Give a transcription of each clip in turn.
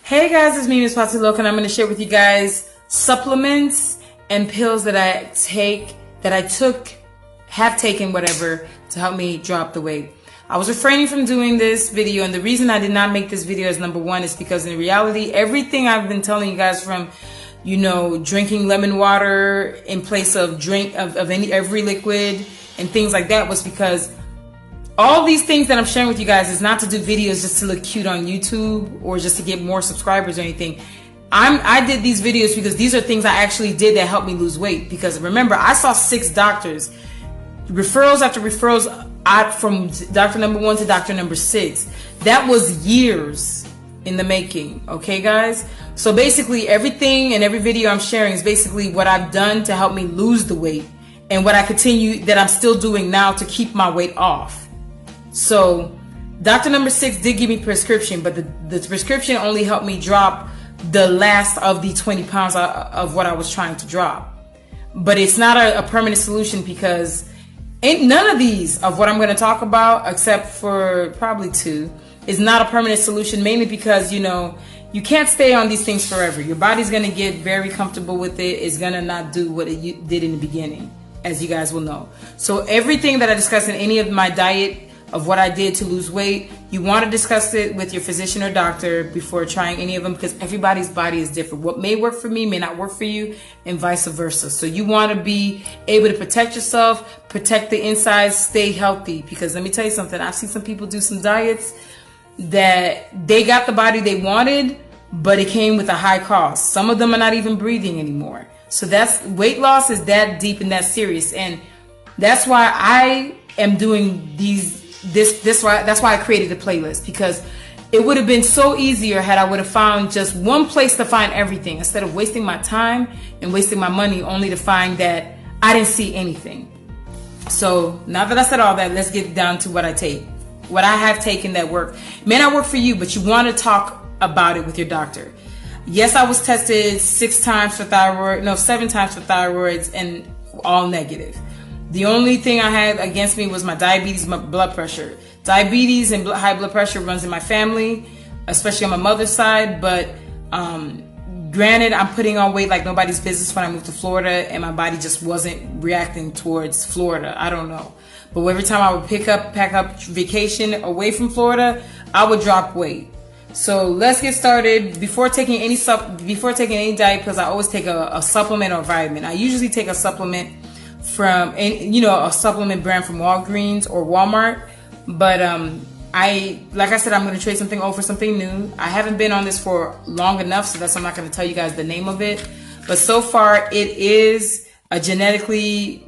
Hey guys, it's me, Miss Patu, Loca, and I'm going to share with you guys supplements and pills that I take, that I took, have taken, whatever, to help me drop the weight. I was refraining from doing this video, and the reason I did not make this video as number one is because in reality, everything I've been telling you guys, from, you know, drinking lemon water in place of every liquid and things like that, was because all these things that I'm sharing with you guys is not to do videos just to look cute on YouTube or just to get more subscribers or anything. I did these videos because these are things I actually did that helped me lose weight. Because remember, I saw 6 doctors, referrals after referrals, from doctor number 1 to doctor number 6. That was years in the making, okay guys? So basically everything and every video I'm sharing is basically what I've done to help me lose the weight, and what that I'm still doing now to keep my weight off. So doctor number 6 did give me prescription, but the prescription only helped me drop the last of the 20 pounds of what I was trying to drop. But it's not a permanent solution, because none of these of what I'm going to talk about, except for probably 2, is not a permanent solution, mainly because, you know, you can't stay on these things forever. Your body's going to get very comfortable with it. It's going to not do what it did in the beginning, as you guys will know. So everything that I discuss in any of my diet, of what I did to lose weight, you want to discuss it with your physician or doctor before trying any of them, because everybody's body is different. What may work for me may not work for you, and vice versa. So you want to be able to protect yourself, protect the insides, stay healthy. Because let me tell you something, I've seen some people do some diets that they got the body they wanted, but it came with a high cost. Some of them are not even breathing anymore. So that's, weight loss is that deep and that serious. And that's why I am doing that's why I created a playlist, because it would have been so easier had I would have found just one place to find everything, instead of wasting my time and wasting my money only to find that I didn't see anything. So now that I said all that, let's get down to what I take. What I have taken that work. May not work for you, but you want to talk about it with your doctor. Yes, I was tested 7 times for thyroids, and all negative. The only thing I had against me was my diabetes, my blood pressure. Diabetes and high blood pressure runs in my family, especially on my mother's side. But granted, I'm putting on weight like nobody's business when I moved to Florida, and my body just wasn't reacting towards Florida. I don't know. But every time I would pack up vacation away from Florida, I would drop weight. So let's get started. Before taking any diet pills, I always take a supplement or a vitamin. I usually take a supplement from, a supplement brand from Walgreens or Walmart. But like I said, I'm going to trade something old for something new. I haven't been on this for long enough, so I'm not going to tell you guys the name of it. But so far, it is a genetically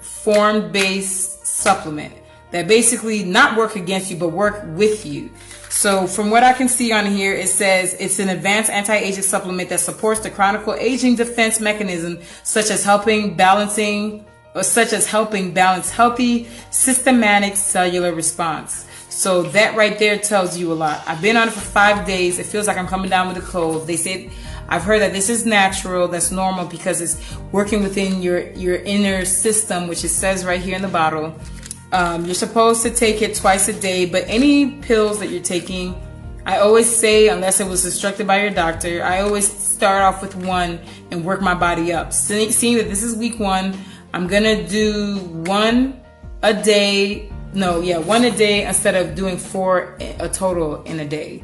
formed based supplement that basically not work against you, but work with you. So from what I can see on here, it says it's an advanced anti-aging supplement that supports the chronic aging defense mechanism, such as helping balance healthy systematic cellular response. So that right there tells you a lot. I've been on it for 5 days. It feels like I'm coming down with a cold. They said, I've heard that this is natural, that's normal, because it's working within your inner system, which it says right here in the bottle. You're supposed to take it twice a day, but any pills that you're taking, I always say, unless it was instructed by your doctor, I always start off with 1 and work my body up. Seeing that this is week 1, I'm gonna do 1 a day. 1 a day instead of doing 4 a total in a day.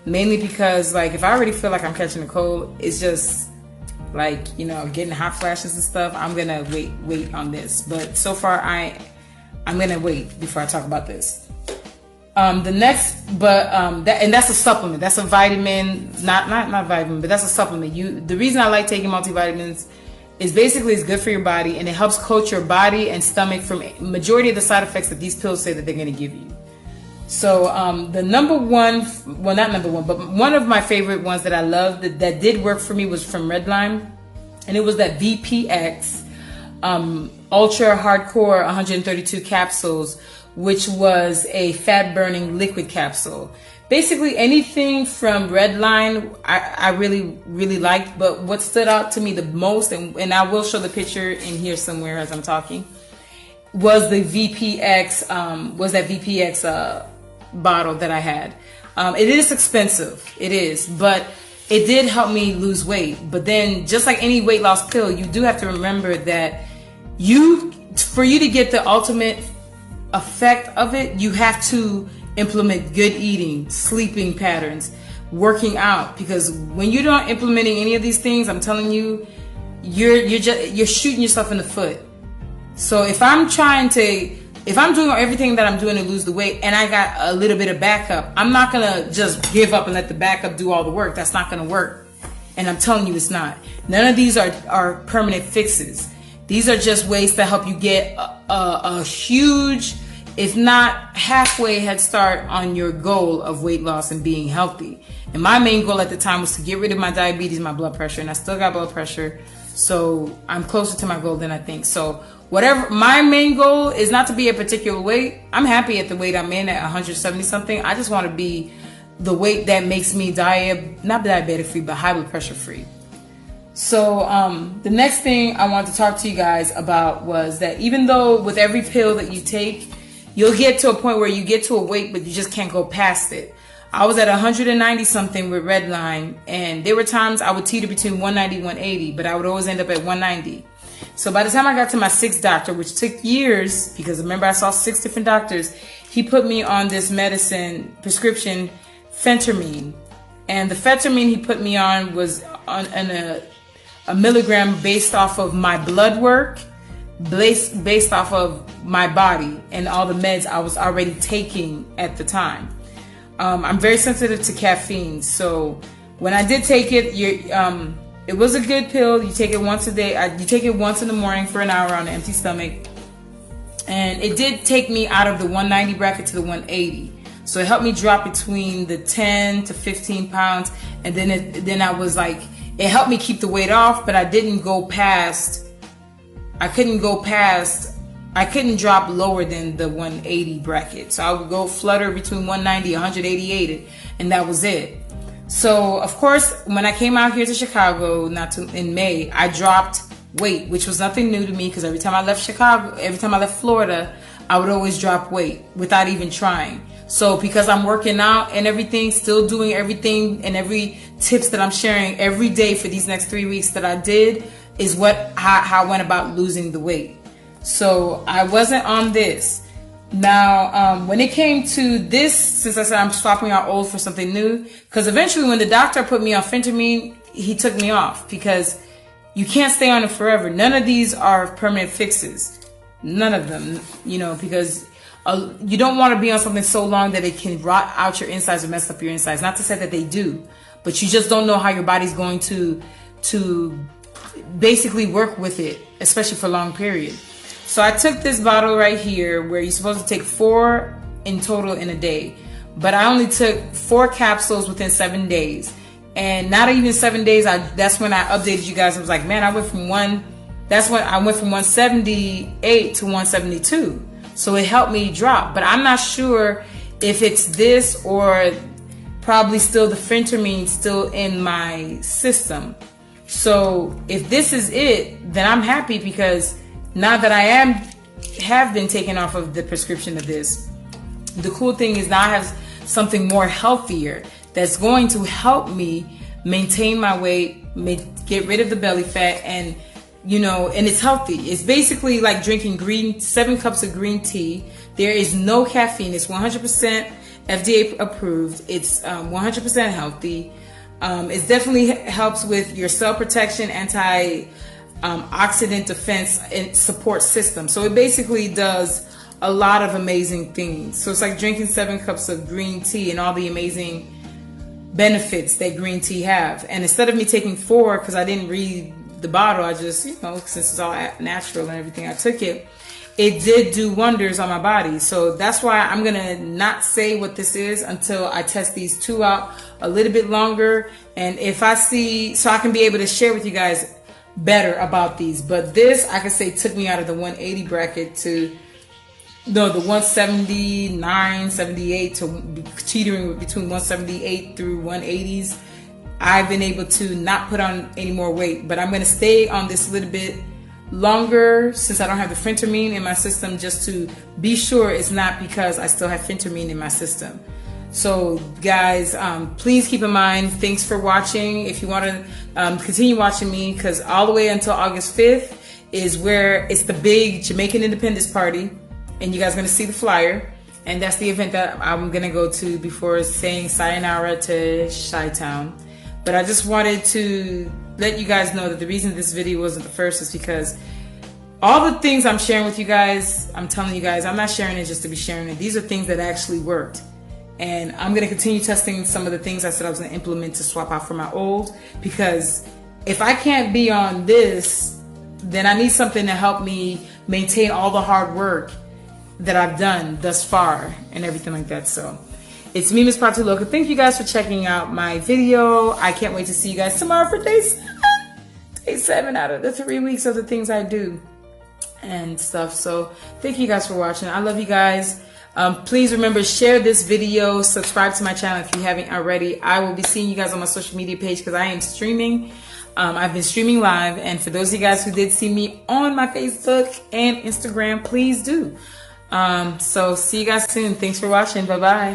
Mainly because, like, if I already feel like I'm catching a cold, it's just like, getting hot flashes and stuff. I'm gonna wait on this. But so far, I'm gonna wait before I talk about this. That's a supplement. That's a vitamin, not vitamin, but that's a supplement. The reason I like taking multivitamins is basically it's good for your body, and it helps coat your body and stomach from majority of the side effects that these pills say that they're gonna give you. So the number one, well, not number one, but one of my favorite ones that I love that did work for me was from Redline, and it was that VPX Ultra Hardcore 132 capsules, which was a fat burning liquid capsule. Basically anything from Redline I really liked, but what stood out to me the most, and I will show the picture in here somewhere as I'm talking, was the VPX, that VPX bottle that I had. It is expensive, it is, but it did help me lose weight. But then, just like any weight loss pill, you do have to remember that for you to get the ultimate effect of it, you have to implement good eating, sleeping patterns, working out. Because when you're not implementing any of these things, I'm telling you, you're shooting yourself in the foot. So if I'm doing everything that I'm doing to lose the weight and I got a little bit of backup, I'm not gonna just give up and let the backup do all the work. That's not gonna work. And I'm telling you, it's not. None of these are permanent fixes. These are just ways to help you get a huge, if not halfway head start on your goal of weight loss and being healthy. And my main goal at the time was to get rid of my diabetes, my blood pressure, and I still got blood pressure. So I'm closer to my goal than I think. So whatever, my main goal is not to be a particular weight. I'm happy at the weight I'm in at 170 something. I just want to be the weight that makes me not diabetic free, but high blood pressure free. So the next thing I wanted to talk to you guys about was that even though with every pill that you take, you'll get to a point where you get to a weight, but you just can't go past it. I was at 190 something with Redline, and there were times I would teeter between 190 and 180, but I would always end up at 190. So by the time I got to my sixth doctor, which took years, because remember I saw 6 different doctors, he put me on this medicine, prescription, phentermine. And the phentermine he put me on was on a milligram based off of my blood work, based off of my body and all the meds I was already taking at the time. I'm very sensitive to caffeine, so when I did take it, it was a good pill. You take it once a day. You take it once in the morning for an hour on an empty stomach, and it did take me out of the 190 bracket to the 180. So it helped me drop between the 10 to 15 pounds, and then I was like, it helped me keep the weight off, but I couldn't drop lower than the 180 bracket. So I would go flutter between 190, 188, and that was it. So of course, when I came out here to Chicago, in May, I dropped weight, which was nothing new to me, because every time I left Florida, I would always drop weight without even trying. So because I'm working out and everything, still doing everything and every tips that I'm sharing every day for these next 3 weeks that I did is how I went about losing the weight. So I wasn't on this. Now, when it came to this, since I said I'm swapping out old for something new, because eventually when the doctor put me on phentermine, he took me off, because you can't stay on it forever. None of these are permanent fixes. None of them, because you don't want to be on something so long that it can rot out your insides or mess up your insides. Not to say that they do, but you just don't know how your body's going to basically work with it, especially for a long period. So I took this bottle right here, where you're supposed to take 4 in total in a day, but I only took 4 capsules within 7 days, and not even 7 days. That's when I updated you guys. I was like, man, I went from 178 to 172. So it helped me drop, but I'm not sure if it's this or probably still the phentermine still in my system. So if this is it, then I'm happy, because now that I have been taken off of the prescription of this, the cool thing is now I have something more healthier that's going to help me maintain my weight, get rid of the belly fat, and and it's healthy. It's basically like drinking 7 cups of green tea. There is no caffeine. It's 100% FDA approved. It's 100% healthy. It definitely helps with your cell protection, oxidant defense and support system. So it basically does a lot of amazing things. So it's like drinking 7 cups of green tea and all the amazing benefits that green tea have. And instead of me taking 4, because I didn't read the bottle, I just, since it's all natural and everything, I took it. It did do wonders on my body. So that's why I'm going to not say what this is until I test these 2 out a little bit longer. And if I see, so I can be able to share with you guys better about these. But this, I can say, took me out of the 180 bracket to the 179, 78 to teetering between 178 through 180s. I've been able to not put on any more weight, but I'm going to stay on this a little bit longer since I don't have the phentermine in my system, just to be sure it's not because I still have phentermine in my system. So guys, please keep in mind, thanks for watching. If you want to continue watching me, because all the way until August 5th is where it's the big Jamaican Independence Party, and you guys are going to see the flyer. And that's the event that I'm going to go to before saying sayonara to Chi-Town. But I just wanted to let you guys know that the reason this video wasn't the first is because all the things I'm sharing with you guys, I'm telling you guys, I'm not sharing it just to be sharing it. These are things that actually worked. And I'm going to continue testing some of the things I said I was going to implement to swap out for my old. Because if I can't be on this, then I need something to help me maintain all the hard work that I've done thus far and everything like that. So it's me, Miss Patu Loca. Thank you guys for checking out my video. I can't wait to see you guys tomorrow for day 7. Day 7 out of the 3 weeks of the things I do and stuff. So thank you guys for watching. I love you guys. Please remember, share this video, subscribe to my channel if you haven't already. I will be seeing you guys on my social media page because I am streaming. I've been streaming live, and for those of you guys who did see me on my Facebook and Instagram, please do. So see you guys soon. Thanks for watching. Bye bye.